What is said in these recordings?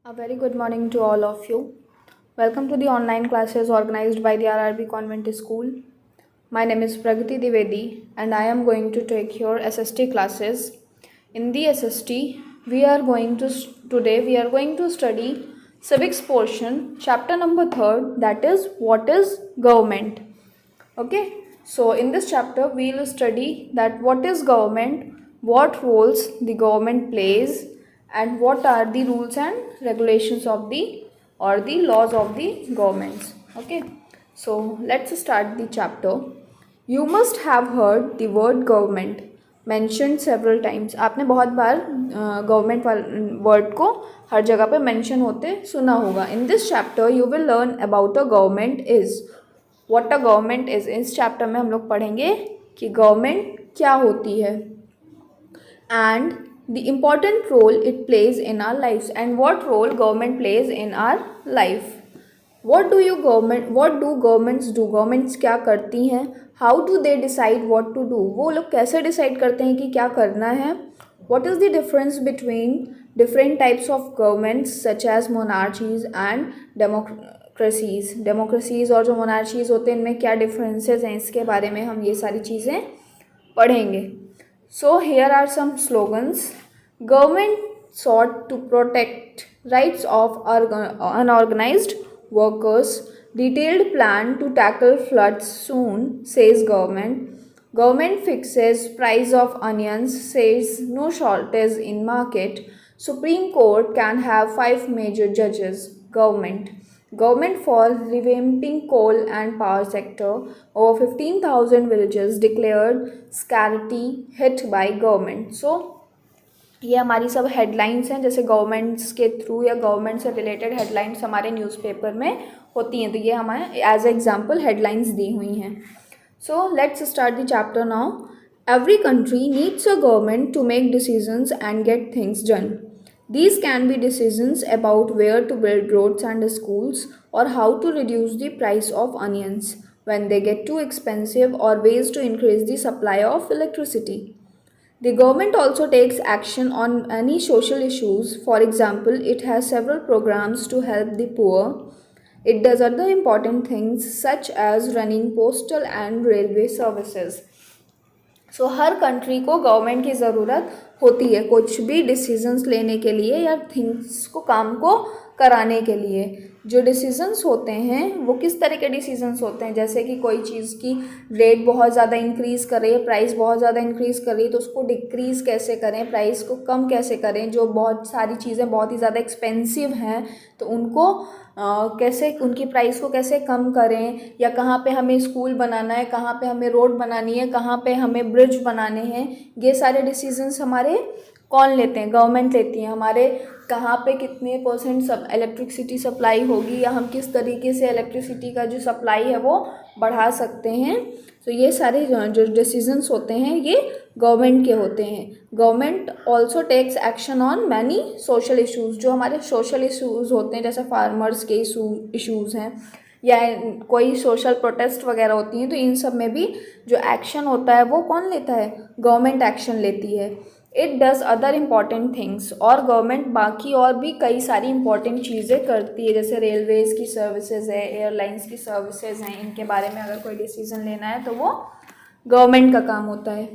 A very good morning to all of you. Welcome to the online classes organized by the RRB Convent School. My name is Pragati Divedi and I am going to take your SST classes. In the SST, today we are going to study civics portion, chapter number 3rd, that is what is government. Okay, so in this chapter we will study that what is government, what roles the government plays, and what are the rules and regulations of the laws of the governments. Okay, so let's start the chapter. You must have heard the word government mentioned several times. आपने बहुत बार government word को हर जगह पे mention होते सुना होगा. In this chapter you will learn about a government is. What a government is. इस chapter में हम लोग पढ़ेंगे कि गवर्नमेंट क्या होती है and the important role it plays in our life and what role government plays in our life. What do governments do. Governments क्या करती हैं. How do they decide what to do. वो लोग कैसे डिसाइड करते हैं कि क्या करना है. What is the difference between different types of governments such as monarchies and democracies और जो मोनार्चीज होते हैं इनमें क्या डिफरेंसेस हैं, इसके बारे में हम ये सारी चीज़ें पढ़ेंगे. So here are some slogans. Government sought to protect rights of unorganised workers. Detailed plan to tackle floods soon says government. Government fixes price of onions, says no shortage in market. Supreme Court can have 5 major judges. Government for revamping coal and power sector. Over 15,000 villages declared scarcity hit by government. So ये हमारी सब headlines हैं. जैसे governments के through या government से related headlines हमारे newspaper में होती हैं, तो ये हमारे एज एग्जाम्पल हेडलाइंस दी हुई हैं. So let's start the chapter now. Every country needs a government to make decisions and get things done. These can be decisions about where to build roads and schools, or how to reduce the price of onions when they get too expensive, or ways to increase the supply of electricity. The government also takes action on many social issues. For example, it has several programs to help the poor. It does other important things such as running postal and railway services. So her country को government की ज़रूरत होती है कुछ भी decisions लेने के लिए या थिंग्स को काम को कराने के लिए. जो डिसीजंस होते हैं वो किस तरह के डिसीजंस होते हैं, जैसे कि कोई चीज़ की रेट बहुत ज़्यादा इंक्रीज़ कर रही है, प्राइस बहुत ज़्यादा इंक्रीज़ कर रही है, तो उसको डिक्रीज़ कैसे करें, प्राइस को कम कैसे करें. जो बहुत सारी चीज़ें बहुत ही ज़्यादा एक्सपेंसिव हैं तो उनको कैसे उनकी प्राइस को कैसे कम करें, या कहाँ पे हमें स्कूल बनाना है, कहाँ पे हमें रोड बनानी है, कहाँ पे हमें ब्रिज बनाने हैं. ये सारे डिसीजंस हमारे कौन लेते हैं, गवर्नमेंट लेती है. हमारे कहाँ पे कितने % सब इलेक्ट्रिसिटी सप्लाई होगी, या हम किस तरीके से इलेक्ट्रिसिटी का जो सप्लाई है वो बढ़ा सकते हैं. तो ये सारे जो डिसीजंस होते हैं ये गवर्नमेंट के होते हैं. Government also takes action on many social issues. जो हमारे सोशल इशूज़ होते हैं जैसे फार्मर्स के इशूज़ हैं या कोई सोशल प्रोटेस्ट वगैरह होती हैं, तो इन सब में भी जो एक्शन होता है वो कौन लेता है, गवर्नमेंट एक्शन लेती है. It does other important things. और गवर्नमेंट बाकी और भी कई सारी इंपॉर्टेंट चीज़ें करती है, जैसे रेलवेज़ की सर्विसेज है, एयरलाइंस की सर्विसेज हैं. इनके बारे में अगर कोई डिसीज़न लेना है तो वो गवर्नमेंट का काम होता है.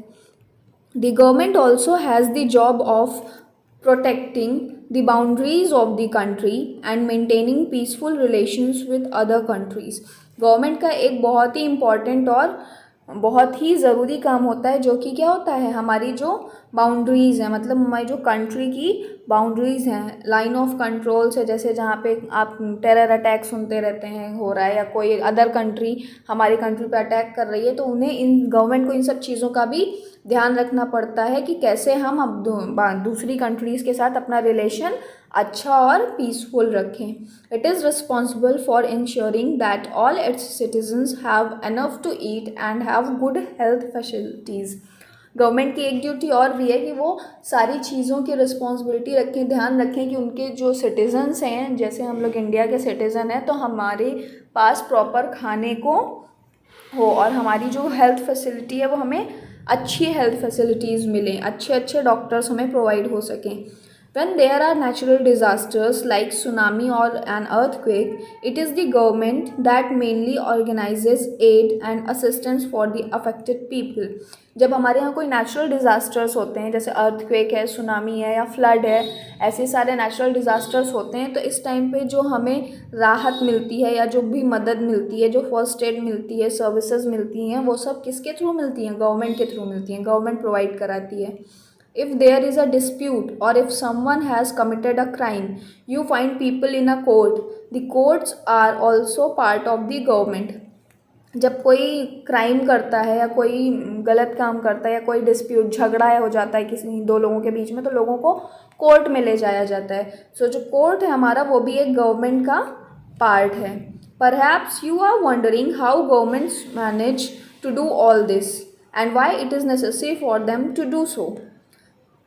The government also has the job of protecting the boundaries of the country and maintaining peaceful relations with other countries. Government का एक बहुत ही इम्पॉर्टेंट और बहुत ही ज़रूरी काम होता है जो कि क्या होता है, हमारी जो बाउंड्रीज़ हैं, मतलब हमारी जो कंट्री की बाउंड्रीज़ हैं, लाइन ऑफ कंट्रोल्स है, जैसे जहाँ पे आप टेरर अटैक सुनते रहते हैं हो रहा है, या कोई अदर कंट्री हमारी कंट्री पे अटैक कर रही है, तो उन्हें इन गवर्नमेंट को इन सब चीज़ों का भी ध्यान रखना पड़ता है कि कैसे हम अब दूसरी कंट्रीज़ के साथ अपना रिलेशन अच्छा और पीसफुल रखें. It is responsible for ensuring that all its citizens have enough to eat and have good health facilities. Government की एक ड्यूटी और भी है कि वो सारी चीज़ों की रिस्पॉन्सिबिलिटी रखें, ध्यान रखें कि उनके जो सिटीजन्स हैं, जैसे हम लोग इंडिया के सिटीज़न हैं, तो हमारे पास प्रॉपर खाने को हो और हमारी जो हेल्थ फैसिलिटी है वो हमें अच्छी हेल्थ फैसिलिटीज़ मिलें, अच्छे डॉक्टर्स हमें प्रोवाइड हो सकें. When there are natural disasters like tsunami or an earthquake, it is the government that mainly organizes aid and assistance for the affected people. जब हमारे यहाँ कोई नेचुरल डिज़ास्टर्स होते हैं, जैसे अर्थक्वेक है, सुनामी है या फ्लड है, ऐसे सारे नेचुरल डिज़ास्टर्स होते हैं, तो इस टाइम पे जो हमें राहत मिलती है या जो भी मदद मिलती है, जो फर्स्ट एड मिलती है, सर्विसेज मिलती हैं, वो सब किसके थ्रू मिलती हैं? गवर्नमेंट के थ्रू मिलती हैं, गवर्नमेंट प्रोवाइड कराती है. If there is a dispute or if someone has committed a crime, you find people in a court. The courts are also part of the government. जब कोई crime करता है या कोई गलत काम करता है या कोई डिस्प्यूट झगड़ा हो जाता है किसी दो लोगों के बीच में, तो लोगों को कोर्ट में ले जाया जाता है. सो जो कोर्ट है हमारा, वो भी एक गवर्नमेंट का पार्ट है. Perhaps you are wondering how governments manage to do all this and why it is necessary for them to do so.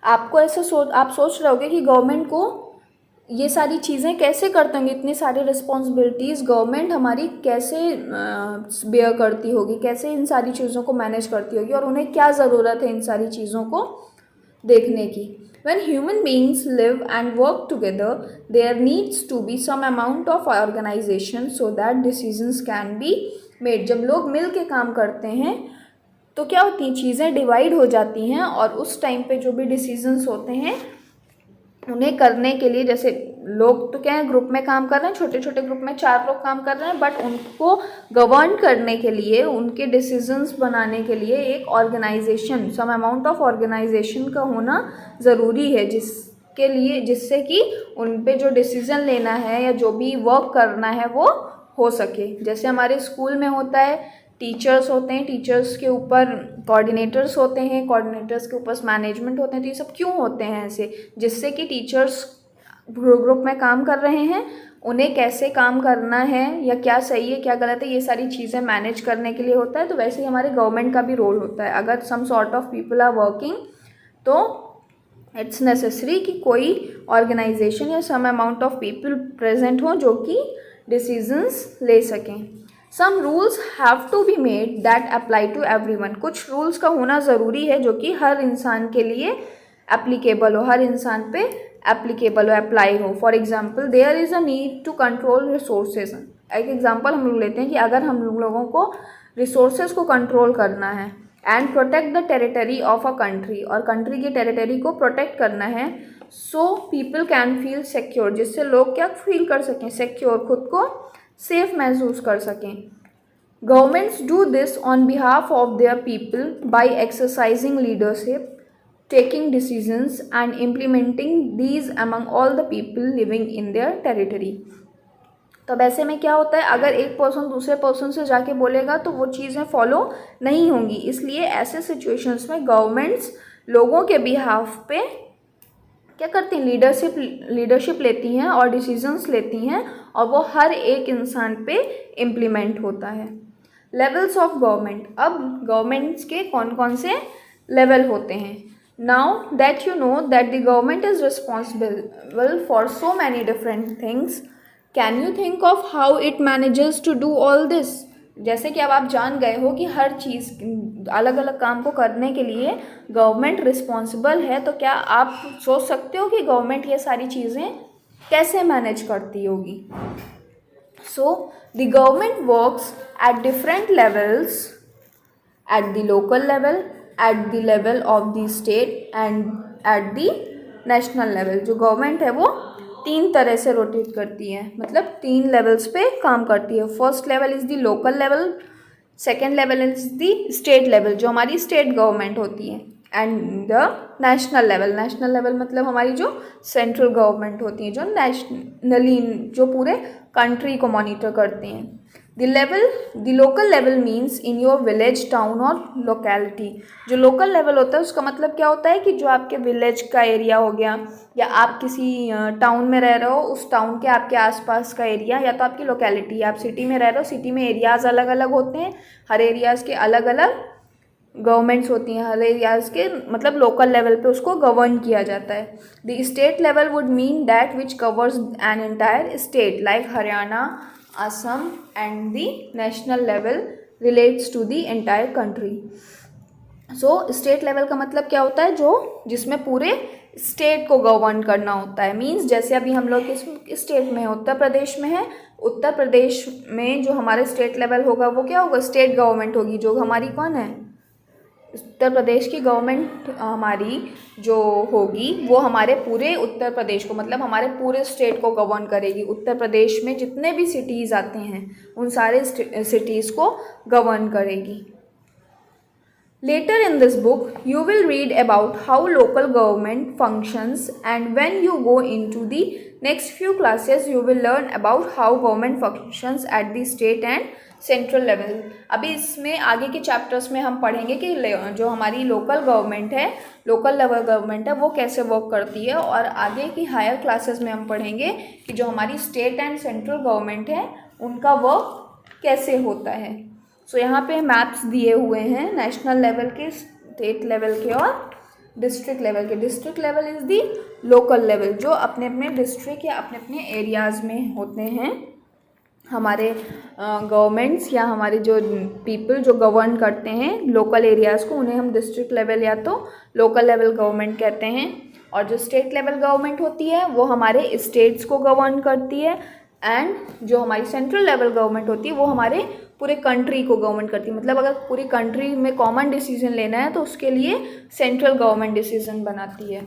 आपको ऐसे आप सोच रहे होगे कि गवर्नमेंट को ये सारी चीज़ें कैसे करते होंगे, इतनी सारी रिस्पॉन्सिबिलिटीज़ गवर्नमेंट हमारी कैसे बेयर करती होगी, कैसे इन सारी चीज़ों को मैनेज करती होगी और उन्हें क्या ज़रूरत है इन सारी चीज़ों को देखने की. When human beings live and work together, there needs to be some amount of organization so that decisions can be made. जब लोग मिल के काम करते हैं तो क्या होती हैं, चीज़ें डिवाइड हो जाती हैं और उस टाइम पे जो भी डिसीजंस होते हैं उन्हें करने के लिए, जैसे लोग तो क्या है ग्रुप में काम कर रहे हैं, छोटे छोटे ग्रुप में 4 लोग काम कर रहे हैं, बट उनको गवर्न करने के लिए, उनके डिसीजंस बनाने के लिए एक organisation, some amount of organisation का होना ज़रूरी है, जिससे कि उन पे जो डिसीजन लेना है या जो भी वर्क करना है वो हो सके. जैसे हमारे स्कूल में होता है, टीचर्स होते हैं, टीचर्स के ऊपर कोऑर्डिनेटर्स होते हैं, कोऑर्डिनेटर्स के ऊपर मैनेजमेंट होते हैं. तो ये सब क्यों होते हैं ऐसे? जिससे कि टीचर्स ग्रुप में काम कर रहे हैं, उन्हें कैसे काम करना है या क्या सही है क्या गलत है, ये सारी चीज़ें मैनेज करने के लिए होता है. तो वैसे ही हमारे गवर्नमेंट का भी रोल होता है. अगर some sort of people are working तो इट्स नेसेसरी कि कोई ऑर्गेनाइजेशन या some amount of people present हो जो कि डिसीजंस ले सकें. Some rules have to be made that apply to everyone. कुछ रूल्स का होना ज़रूरी है जो कि हर इंसान के लिए एप्लीकेबल हो, हर इंसान पे एप्लीकेबल हो, अप्लाई हो. For example, there is a need to control resources. एक एग्जाम्पल हम लोग लेते हैं कि अगर हम लोगों को रिसोर्सेज को कंट्रोल करना है and protect the territory of a country, और कंट्री की टेरिटरी को प्रोटेक्ट करना है, so people can feel secure, जिससे लोग क्या फील कर सकें, सिक्योर, खुद को सेफ महसूस कर सकें. Governments do this on behalf of their people by exercising leadership, taking decisions and implementing these among all the people living in their territory. तो ऐसे में क्या होता है, अगर एक पर्सन दूसरे पर्सन से जाके बोलेगा तो वो चीज़ें फॉलो नहीं होंगी. इसलिए ऐसे सिचुएशंस में गवर्नमेंट्स लोगों के बिहाफ पे क्या करती हैं, लीडरशिप लेती हैं और डिसीजंस लेती हैं, और वो हर एक इंसान पे इम्प्लीमेंट होता है. Levels of government. अब गवर्नमेंट्स के कौन कौन से लेवल होते हैं. Now that you know that the government is responsible for so many different things, can you think of how it manages to do all this. जैसे कि अब आप जान गए हो कि हर चीज़, अलग अलग काम को करने के लिए गवर्नमेंट रिस्पॉन्सिबल है, तो क्या आप सोच सकते हो कि गवर्नमेंट ये सारी चीज़ें कैसे मैनेज करती होगी. So the government works at different levels, at the local level, at the level of the state and at the national level. जो गवर्नमेंट है वो 3 तरह से रोटेट करती है, मतलब 3 लेवल्स पे काम करती है. First level is the local level, second level is the state level, जो हमारी स्टेट गवर्नमेंट होती है, and the national level. National level मतलब हमारी जो सेंट्रल गवर्नमेंट होती है, जो नेशनली, जो पूरे कंट्री को मॉनिटर करती हैं. The local level means in your village, town और लोकेलिटी. जो लोकल लेवल होता है उसका मतलब क्या होता है कि जो आपके विलेज का एरिया हो गया, या आप किसी टाउन में रह रहे हो, उस टाउन के आपके आसपास का एरिया, या तो आपकी लोकेलिटी, आप सिटी में रह रहे हो, सिटी में एरियाज़ अलग अलग होते हैं, हर एरियाज़ के अलग अलग गवर्नमेंट्स होती हैं, हर एरियाज़ के मतलब लोकल लेवल पे उसको गवर्न किया जाता है. The state level would mean that which covers an entire state like Haryana, Assam, and the national level relates to the entire country. So state level का मतलब क्या होता है, जो जिसमें पूरे स्टेट को गवर्न करना होता है। मींस जैसे अभी हम लोग किस स्टेट में है, उत्तर प्रदेश में है। उत्तर प्रदेश में जो हमारे स्टेट लेवल होगा वो क्या होगा, स्टेट गवर्नमेंट होगी, जो हमारी कौन है, उत्तर प्रदेश की गवर्नमेंट हमारी जो होगी वो हमारे पूरे उत्तर प्रदेश को, मतलब हमारे पूरे स्टेट को गवर्न करेगी। उत्तर प्रदेश में जितने भी सिटीज़ आते हैं उन सारे सिटीज़ को गवर्न करेगी। Later in this book, you will read about how local government functions, and when you go into the next few classes, you will learn about how government functions at the state and central level. अभी इसमें आगे के chapters में हम पढ़ेंगे कि जो हमारी लोकल गवर्नमेंट है, लोकल लेवल गवर्नमेंट है, वो कैसे वर्क करती है, और आगे की हायर क्लासेस में हम पढ़ेंगे कि जो हमारी स्टेट एंड सेंट्रल गवर्नमेंट है उनका वर्क कैसे होता है। सो यहाँ पे मैप्स दिए हुए हैं नेशनल लेवल के, स्टेट लेवल के और डिस्ट्रिक्ट लेवल के। District level is the local level, जो अपने अपने डिस्ट्रिक्ट या अपने अपने एरियाज़ में होते हैं। हमारे गवर्नमेंट्स या हमारे जो पीपल जो गवर्न करते हैं लोकल एरियाज़ को, उन्हें हम डिस्ट्रिक्ट लेवल या तो लोकल लेवल गवर्नमेंट कहते हैं। और जो स्टेट लेवल गवर्नमेंट होती है वो हमारे स्टेट्स को गवर्न करती है, एंड जो हमारी सेंट्रल लेवल गवर्नमेंट होती है वो हमारे पूरे कंट्री को गवर्नमेंट करती है। मतलब अगर पूरी कंट्री में कॉमन डिसीजन लेना है तो उसके लिए सेंट्रल गवर्नमेंट डिसीजन बनाती है।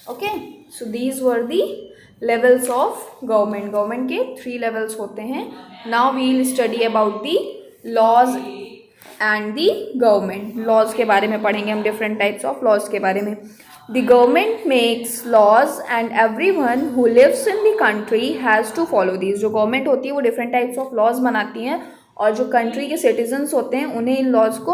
Okay, so these were the levels of government. Government के 3 लेवल्स होते हैं। Now we will study about the laws and the government. Laws के बारे में पढ़ेंगे हम, डिफरेंट टाइप्स ऑफ लॉज के बारे में। The government makes laws and everyone who lives in the country has to follow these. जो गवर्नमेंट होती है वो डिफरेंट टाइप्स ऑफ लॉज बनाती हैं, और जो कंट्री के सिटीजन्स होते हैं उन्हें इन लॉज को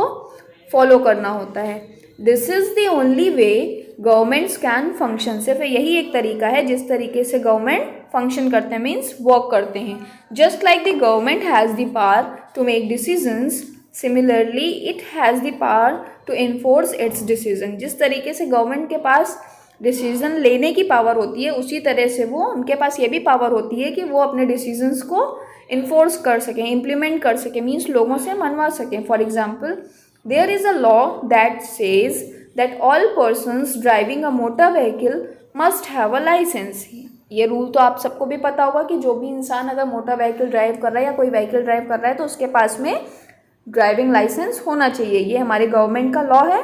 फॉलो करना होता है। This is the only way governments can function. सिर्फ यही एक तरीका है जिस तरीके से गवर्नमेंट फंक्शन करते हैं, मीन्स वर्क करते हैं। Just like the government has the power to make decisions, similarly it has the power to enforce its decision. जिस तरीके से गवर्नमेंट के पास डिसीजन लेने की पावर होती है, उसी तरह से वो उनके पास ये भी पावर होती है कि वो अपने डिसीजंस को इन्फोर्स कर सकें, इम्प्लीमेंट कर सकें, मीन्स लोगों से मनवा सकें। For example, there is a law that says that all persons driving a motor vehicle must have a licence. ये रूल तो आप सबको भी पता होगा कि जो भी इंसान अगर मोटर व्हीकल ड्राइव कर रहा है या कोई व्हीकल ड्राइव कर रहा है तो उसके पास में ड्राइविंग लाइसेंस होना चाहिए। ये हमारे गवर्नमेंट का लॉ है।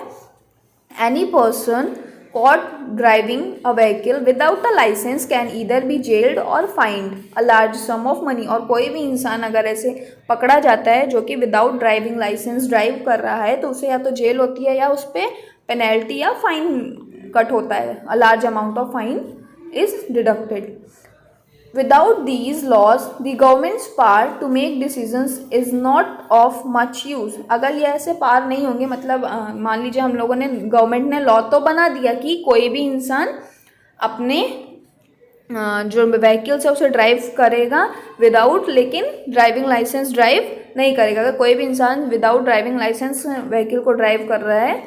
Any person caught driving a vehicle without a license can either be jailed or fined a large sum of money। और कोई भी इंसान अगर ऐसे पकड़ा जाता है जो कि विदाउट ड्राइविंग लाइसेंस ड्राइव कर रहा है तो उसे या तो जेल होती है या उस पर पेनल्टी या फाइन कट होता है। A large amount of fine is deducted. Without these laws, the government's power to make decisions is not of much use। अगर ये ऐसे पार नहीं होंगे, मतलब मान लीजिए हम लोगों ने, गवर्नमेंट ने लॉ तो बना दिया कि कोई भी इंसान अपने जो व्हीकल्स है उसे ड्राइव करेगा विदाउट, लेकिन ड्राइविंग लाइसेंस ड्राइव नहीं करेगा। अगर कोई भी इंसान विदाउट ड्राइविंग लाइसेंस व्हीकल को ड्राइव कर रहा है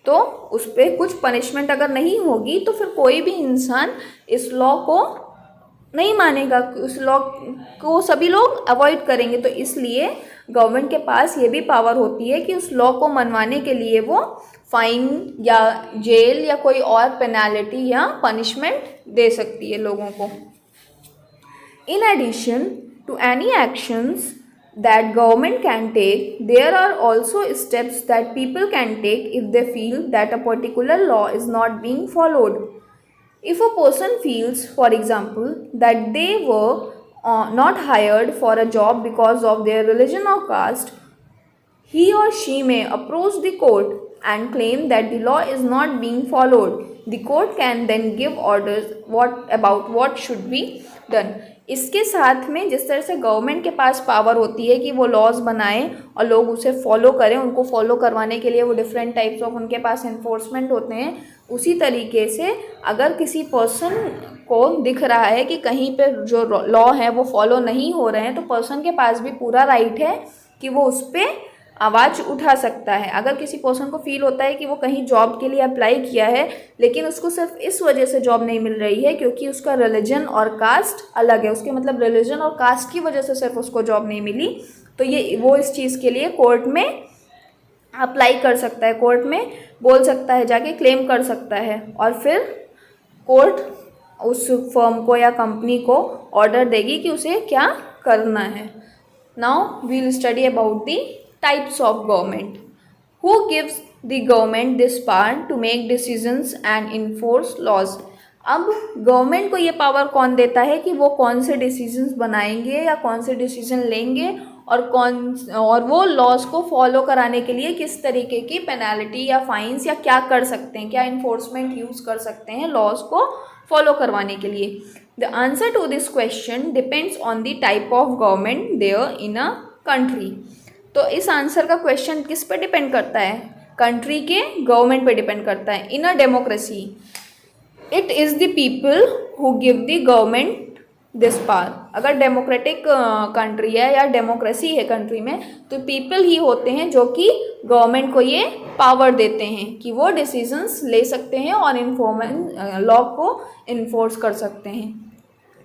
तो उस पर कुछ पनिशमेंट अगर नहीं होगी तो फिर कोई भी इंसान इस लॉ को नहीं मानेगा, उस लॉ को सभी लोग अवॉइड करेंगे। तो इसलिए गवर्नमेंट के पास ये भी पावर होती है कि उस लॉ को मनवाने के लिए वो फाइन या जेल या कोई और पेनल्टी या पनिशमेंट दे सकती है लोगों को। In addition to any actions that government can take, there are also steps that people can take if they feel that a particular law is not being followed. If a person feels, for example, that they were not hired for a job because of their religion or caste, he or she may approach the court and claim that the law is not being followed. The court can then give orders about what should be done. इसके साथ में जिस तरह से government के पास power होती है कि वो लॉज बनाएं और लोग उसे फॉलो करें, उनको फॉलो करवाने के लिए वो डिफरेंट टाइप्स ऑफ उनके पास इन्फोर्समेंट होते हैं, उसी तरीके से अगर किसी पर्सन को दिख रहा है कि कहीं पे जो लॉ है वो फॉलो नहीं हो रहे हैं तो पर्सन के पास भी पूरा राइट है कि वो उस पर आवाज़ उठा सकता है। अगर किसी पर्सन को फील होता है कि वो कहीं जॉब के लिए अप्लाई किया है लेकिन उसको सिर्फ इस वजह से जॉब नहीं मिल रही है क्योंकि उसका रिलीजन और कास्ट अलग है, उसके मतलब रिलीजन और कास्ट की वजह से सिर्फ उसको जॉब नहीं मिली, तो ये वो इस चीज़ के लिए कोर्ट में अप्लाई कर सकता है। कोर्ट में बोल सकता है, जाके क्लेम कर सकता है, और फिर कोर्ट उस फर्म को या कंपनी को ऑर्डर देगी कि उसे क्या करना है। Now we will study about the types of government. Who gives the government this power to make decisions and enforce laws. अब गवर्नमेंट को ये पावर कौन देता है कि वो कौन से डिसीजंस बनाएंगे या कौन से डिसीजन लेंगे और वो लॉज को फॉलो कराने के लिए किस तरीके की पेनल्टी या फाइन्स या क्या कर सकते हैं, क्या इन्फोर्समेंट यूज़ कर सकते हैं लॉज को फॉलो करवाने के लिए। The answer to this question depends on the type of government there in a country. तो इस आंसर का क्वेश्चन किस पे डिपेंड करता है? कंट्री के गवर्नमेंट पे डिपेंड करता है। In a democracy it is the people who give the government this power. अगर डेमोक्रेटिक कंट्री है या डेमोक्रेसी है कंट्री में, तो पीपल ही होते हैं जो कि गवर्नमेंट को ये पावर देते हैं कि वो डिसीजंस ले सकते हैं और लॉ को इन्फोर्स कर सकते हैं।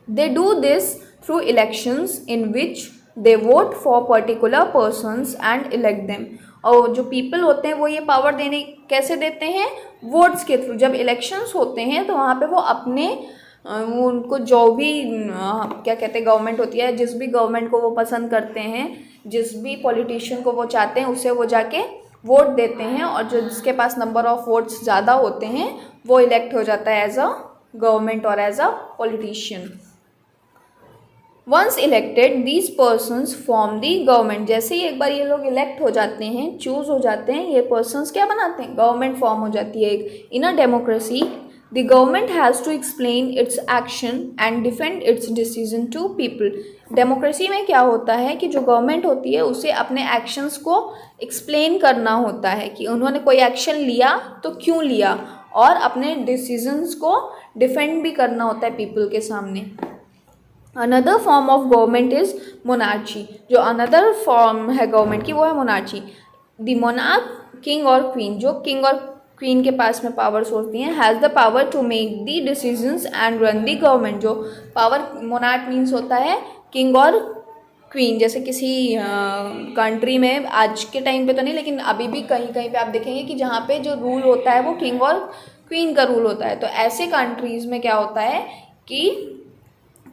They do this through elections in which they vote for particular persons and elect them. और जो पीपल होते हैं वो ये पावर देने कैसे देते हैं? वोट्स के थ्रू। जब इलेक्शंस होते हैं तो वहाँ पे वो अपने उनको जो भी क्या कहते हैं गवर्नमेंट होती है, जिस भी गवर्नमेंट को वो पसंद करते हैं, जिस भी पॉलिटिशियन को वो चाहते हैं, उसे वो जाके वोट देते हैं, और जो जिसके पास नंबर ऑफ वोट्स ज़्यादा होते हैं वो इलेक्ट हो जाता है एज अ गवर्नमेंट और as a politician. Once elected these persons form the government. जैसे ही एक बार ये लोग इलेक्ट हो जाते हैं, चूज हो जाते हैं, ये पर्सनस क्या बनाते हैं? गवर्नमेंट फॉर्म हो जाती है एक। In a democracy the government has to explain its action and defend its decision to people. Democracy में क्या होता है कि जो गवर्नमेंट होती है उसे अपने एक्शंस को एक्सप्लेन करना होता है कि उन्होंने कोई एक्शन लिया तो क्यों लिया, और अपने डिसीजंस को डिफेंड भी करना होता है पीपल के सामने। Another form of government is monarchy. जो अनदर फॉर्म है गवर्नमेंट की वो है मोनार्ची। द मोनार्क किंग और क्वीन, जो किंग और क्वीन के पास में पावर्स होती हैं, has the power to make the decisions and run the government. जो पावर मोनार्क मीन्स होता है किंग और क्वीन। जैसे किसी कंट्री में आज के टाइम पे तो नहीं, लेकिन अभी भी कहीं कहीं पे आप देखेंगे कि जहाँ पे जो रूल होता है वो किंग और क्वीन का रूल होता है। तो ऐसे कंट्रीज़ में क्या होता है कि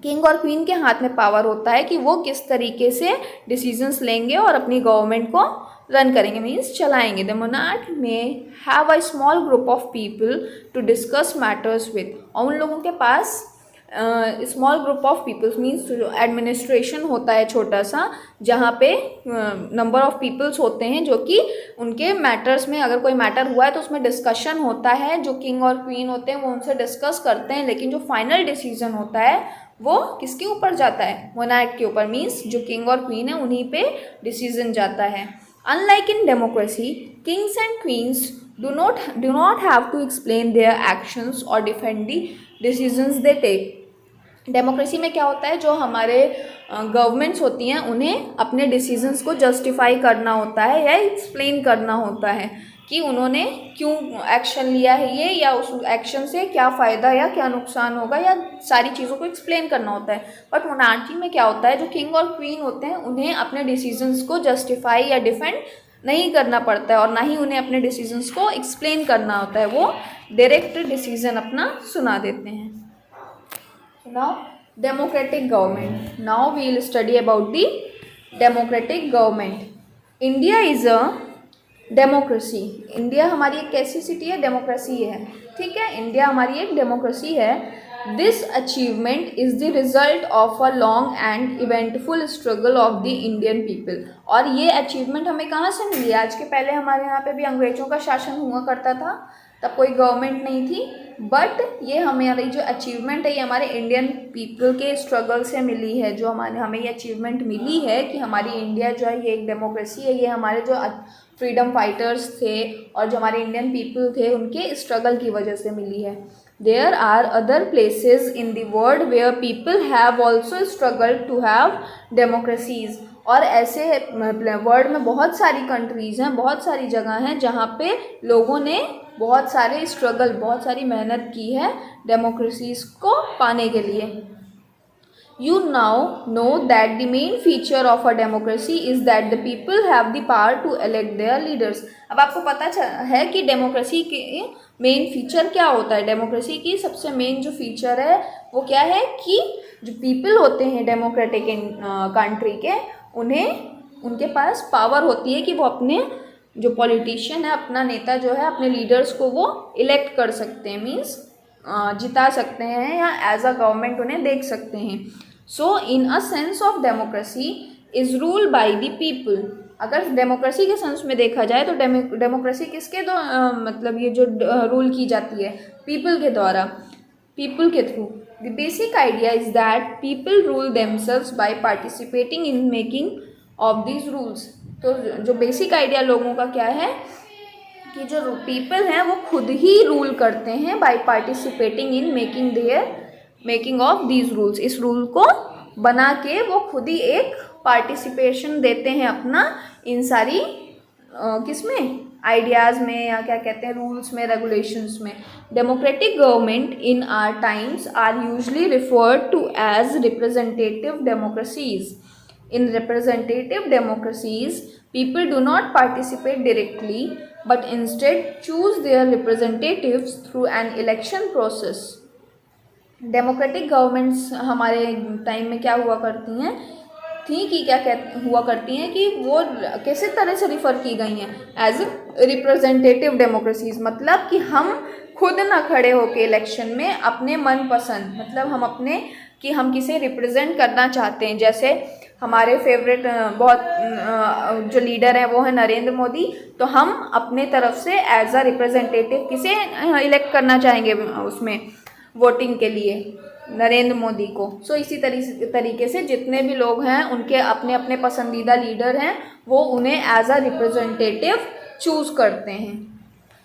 किंग और क्वीन के हाथ में पावर होता है कि वो किस तरीके से डिसीजंस लेंगे और अपनी गवर्नमेंट को रन करेंगे, मीन्स चलाएंगे। The monarch may have a small group of people to discuss matters with. और उन लोगों के पास small group of peoples means administration होता है छोटा सा, जहाँ पे नंबर ऑफ पीपल्स होते हैं जो कि उनके मैटर्स में, अगर कोई मैटर हुआ है तो उसमें डिस्कशन होता है। जो किंग और क्वीन होते हैं वो उनसे डिस्कस करते हैं, लेकिन जो फाइनल डिसीजन होता है वो किसके ऊपर जाता है? मोनार्क के ऊपर, मीन्स जो किंग और क्वीन है उन्हीं पे डिसीजन जाता है। Unlike in democracy, Kings and queen's do not have to explain their actions or defend the decisions they take. Democracy में क्या होता है, जो हमारे गवर्नमेंट्स होती हैं उन्हें अपने डिसीजंस को जस्टिफाई करना होता है या एक्सप्लेन करना होता है कि उन्होंने क्यों एक्शन लिया है ये, या उस एक्शन से क्या फ़ायदा या क्या नुकसान होगा, या सारी चीज़ों को एक्सप्लेन करना होता है। बट मोनार्की में क्या होता है, जो किंग और क्वीन होते हैं उन्हें अपने डिसीजंस को जस्टिफाई या डिफेंड नहीं करना पड़ता है, और ना ही उन्हें अपने डिसीजंस को एक्सप्लेन करना होता है, वो डायरेक्ट डिसीजन अपना सुना देते हैं। Now democratic government. Now we will study about the democratic government. India is a democracy. India हमारी एक कैसी सिटी है? डेमोक्रेसी है, ठीक है। इंडिया हमारी एक डेमोक्रेसी है। This achievement is the result of a long and eventful struggle of the Indian people. और ये अचीवमेंट हमें कहाँ से मिली? आज के पहले हमारे यहाँ पे भी अंग्रेजों का शासन हुआ करता था, तब कोई गवर्नमेंट नहीं थी, बट ये हमारी जो अचीवमेंट है ये हमारे इंडियन पीपल के स्ट्रगल से मिली है। जो हमें ये अचीवमेंट मिली है कि हमारी इंडिया जो है ये एक डेमोक्रेसी है, ये हमारे जो फ्रीडम फाइटर्स थे और जो हमारे इंडियन पीपल थे उनके स्ट्रगल की वजह से मिली है। There are other places in the world where people have also struggled to have democracies. और ऐसे वर्ल्ड में बहुत सारी कंट्रीज़ हैं, बहुत सारी जगह हैं जहाँ पे लोगों ने बहुत सारे स्ट्रगल, बहुत सारी मेहनत की है डेमोक्रेसीज़ को पाने के लिए। You now know that the main feature of a democracy is that the people have the power to elect their leaders. अब आपको पता है कि डेमोक्रेसी के मेन फीचर क्या होता है. डेमोक्रेसी की सबसे मेन जो फीचर है वो क्या है कि जो पीपल होते हैं डेमोक्रेटिक कंट्री के, उन्हें उनके पास पावर होती है कि वो अपने जो पॉलिटिशियन है, अपना नेता जो है, अपने लीडर्स को वो इलेक्ट कर सकते हैं, मीन्स जिता सकते हैं या एज अ गवर्नमेंट उन्हें देख सकते हैं. So in a sense of democracy is rule by the people. अगर डेमोक्रेसी के सेंस में देखा जाए तो डेमोक्रेसी किसके मतलब ये जो रूल की जाती है पीपल के द्वारा, पीपल के through. The basic idea is that people rule themselves by participating in making of these rules. तो जो बेसिक आइडिया लोगों का क्या है कि जो पीपल हैं वो खुद ही रूल करते हैं by participating in making of these rules. इस रूल को बना के वो खुद ही एक पार्टिसिपेशन देते हैं अपना इन सारी किसमें आइडियाज़ में, या क्या कहते हैं रूल्स में, रेगुलेशंस में. Democratic government in our times are usually referred to as representative democracies. In representative democracies, people do not participate directly, but instead choose their representatives through an election process. Democratic governments हमारे time में क्या हुआ करती हैं कि हुआ करती हैं कि वो कैसे तरह से रिफ़र की गई हैं एज रिप्रेजेंटेटिव डेमोक्रेसीज. मतलब कि हम खुद ना खड़े होके इलेक्शन में अपने मनपसंद, मतलब हम किसे रिप्रेजेंट करना चाहते हैं. जैसे हमारे फेवरेट बहुत जो लीडर हैं वो है नरेंद्र मोदी, तो हम अपने तरफ से एज अ रिप्रेजेंटेटिव किसे इलेक्ट करना चाहेंगे उसमें वोटिंग के लिए, नरेंद्र मोदी को. सो इसी तरीके से जितने भी लोग हैं उनके अपने अपने पसंदीदा लीडर हैं, वो उन्हें एज अ रिप्रेजेंटेटिव चूज़ करते हैं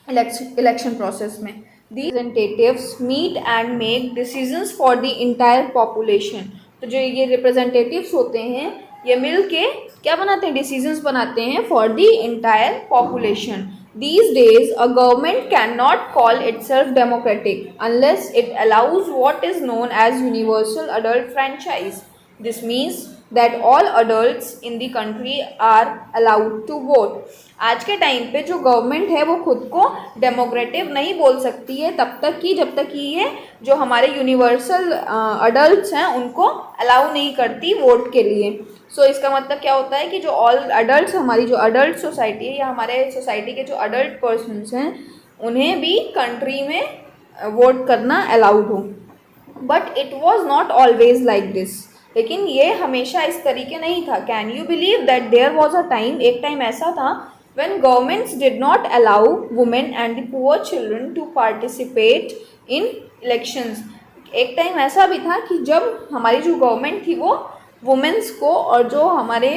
इलेक्शन प्रोसेस में. These representatives meet and make decisions for the entire population. तो जो ये रिप्रेजेंटेटिव्स होते हैं ये मिल के क्या बनाते हैं, डिसीजंस बनाते हैं for the entire population. These days a government cannot call itself democratic unless it allows what is known as universal adult franchise. This means that all adults in the country are allowed to vote. आज के time पे जो government है वो खुद को democratic नहीं बोल सकती है जब तक कि ये जो हमारे यूनिवर्सल अडल्ट्स हैं उनको अलाउ नहीं करती वोट के लिए. सो इसका मतलब क्या होता है कि जो ऑल अडल्ट्स, हमारी जो अडल्ट सोसाइटी है या हमारे सोसाइटी के जो अडल्ट पर्सन्स हैं उन्हें भी कंट्री में वोट करना अलाउड हो. But it was not always like this. लेकिन ये हमेशा इस तरीके नहीं था. Can you believe that there was a time, एक टाइम ऐसा था when governments did not allow women and the poor children to participate in elections. एक टाइम ऐसा भी था कि जब हमारी जो गवर्नमेंट थी वो वुमेन्स को और जो हमारे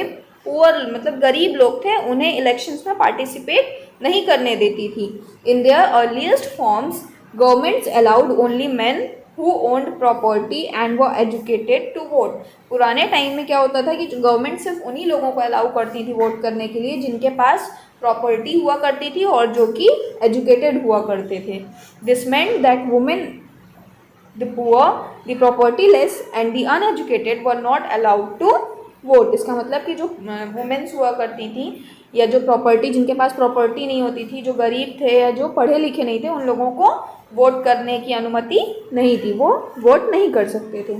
पुअर मतलब गरीब लोग थे उन्हें इलेक्शंस में पार्टिसिपेट नहीं करने देती थी. In their earliest forms governments allowed only man who owned property and were educated to vote. पुराने टाइम में क्या होता था कि गवर्नमेंट सिर्फ उन्हीं लोगों को अलाउ करती थी वोट करने के लिए जिनके पास प्रॉपर्टी हुआ करती थी और जो कि एजुकेटेड हुआ करते थे. This meant that women, the poor, the propertyless and the uneducated were not allowed to vote. इसका मतलब कि जो वुमेन्स हुआ करती थी या जो प्रॉपर्टी, जिनके पास प्रॉपर्टी नहीं होती थी, जो गरीब थे या जो पढ़े लिखे नहीं थे, उन लोगों को वोट करने की अनुमति नहीं थी, वो वोट नहीं कर सकते थे.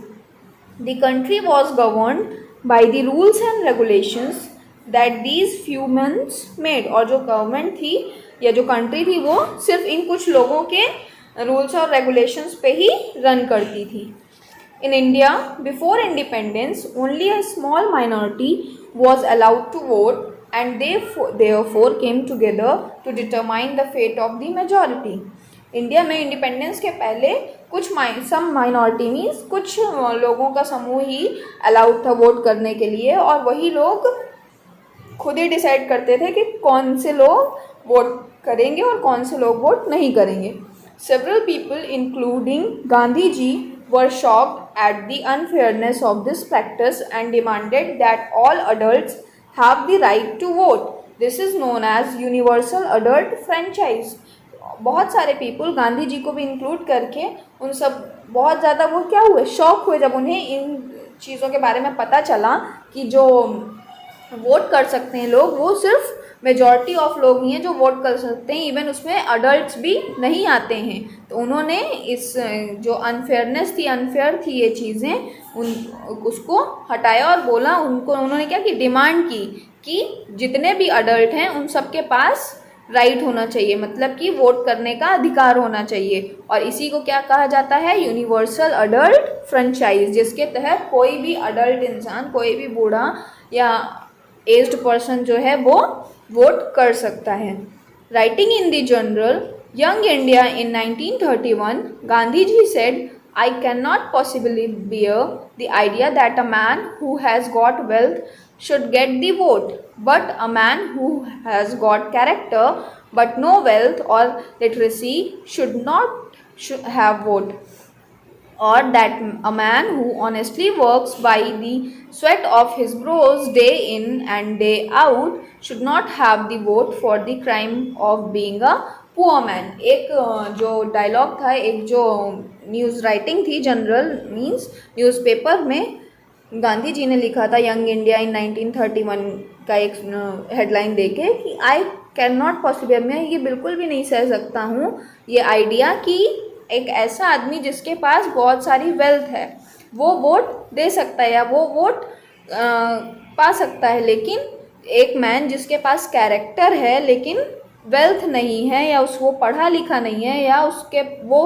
The country was governed by the rules and regulations that these few mens made. और जो गवर्नमेंट थी या जो कंट्री थी वो सिर्फ इन कुछ लोगों के रूल्स और रेगुलेशंस पे ही रन करती थी. In India, before independence, only a small minority was allowed to vote, and they therefore came together to determine the fate of the majority. India में इंडिपेंडेंस के पहले सम माइनॉरिटी मीन्स कुछ लोगों का समूह ही अलाउड था वोट करने के लिए, और वही लोग खुद ही डिसाइड करते थे कि कौन से लोग वोट करेंगे और कौन से लोग वोट नहीं करेंगे. Several people, including Gandhi ji, were shocked at the unfairness of this practice and demanded that all adults have the right to vote. This is known as universal adult franchise. बहुत सारे people, Gandhi ji को भी include करके, उन सब बहुत ज़्यादा वो क्या हुए, शॉक हुए जब उन्हें चीज़ों के बारे में पता चला कि जो वोट कर सकते हैं लोग, वो सिर्फ मेजॉरिटी ऑफ लोग ही हैं जो वोट कर सकते हैं, इवन उसमें अडल्ट्स भी नहीं आते हैं। तो उन्होंने इस जो अनफेयरनेस थी, अनफेयर थी ये चीज़ें, उसको हटाया और बोला, उन्होंने क्या कि डिमांड की कि जितने भी अडल्ट हैं उन सबके पास राइट होना चाहिए, मतलब कि वोट करने का अधिकार होना चाहिए। और इसी को क्या कहा जाता है, यूनिवर्सल अडल्ट फ्रेंचाइज, जिसके तहत कोई भी अडल्ट इंसान, कोई भी बूढ़ा या एज्ड पर्सन जो है वो वोट कर सकता है। Writing in the journal Young India in 1931, Gandhi ji said, I cannot possibly bear the idea that a man who has got wealth should get the vote, but a man who has got character but no wealth or literacy should have vote, or that a man who honestly works by the sweat of his brows day in and day out should not have the vote for the crime of being a poor man. एक जो dialogue था, एक जो news writing थी, general means newspaper में गांधी जी ने लिखा था यंग इंडिया इन 1931 का एक हेडलाइन देके कि आई कैन नॉट पॉसिबल, मैं ये बिल्कुल भी नहीं सह सकता हूँ ये आइडिया कि एक ऐसा आदमी जिसके पास बहुत सारी वेल्थ है वो वोट दे सकता है या वो वोट पा सकता है, लेकिन एक मैन जिसके पास कैरेक्टर है लेकिन वेल्थ नहीं है, या वो पढ़ा लिखा नहीं है, या उसके वो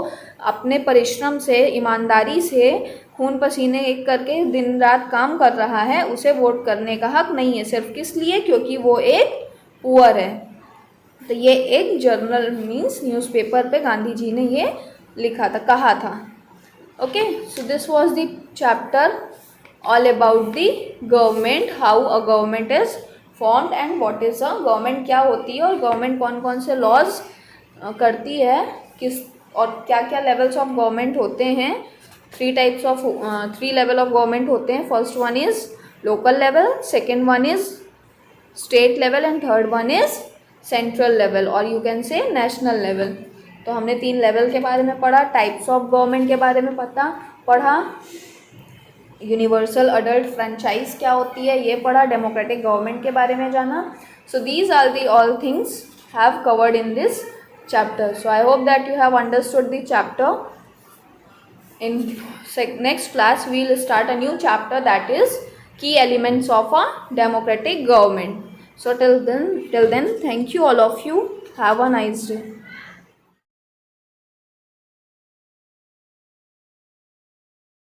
अपने परिश्रम से, ईमानदारी से, खून पसीने एक करके दिन रात काम कर रहा है, उसे वोट करने का हक नहीं है, सिर्फ किस लिए, क्योंकि वो एक पुअर है। तो ये एक जर्नल मीन्स न्यूज़पेपर पे गांधी जी ने ये लिखा था, कहा था। Okay, so this was the chapter all about the government, how a government is formed and what is a government, क्या होती है और गवर्नमेंट कौन कौन से लॉज करती है, किस और क्या क्या लेवल्स ऑफ गवर्नमेंट होते हैं। थ्री लेवल ऑफ गवर्नमेंट होते हैं। First one is local level, second one is state level and third one is central level, और you can say national level. तो हमने 3 लेवल के बारे में पढ़ा, टाइप्स ऑफ गवर्नमेंट के बारे में पढ़ा, यूनिवर्सल अडल्ट फ्रेंचाइज क्या होती है ये पढ़ा, डेमोक्रेटिक गवर्नमेंट के बारे में जाना। So these are the all things have covered in this chapter. So I hope that you have understood the chapter. In next class we will start a new chapter, that is key elements of a democratic government. So till then thank you all of you. Have a nice day.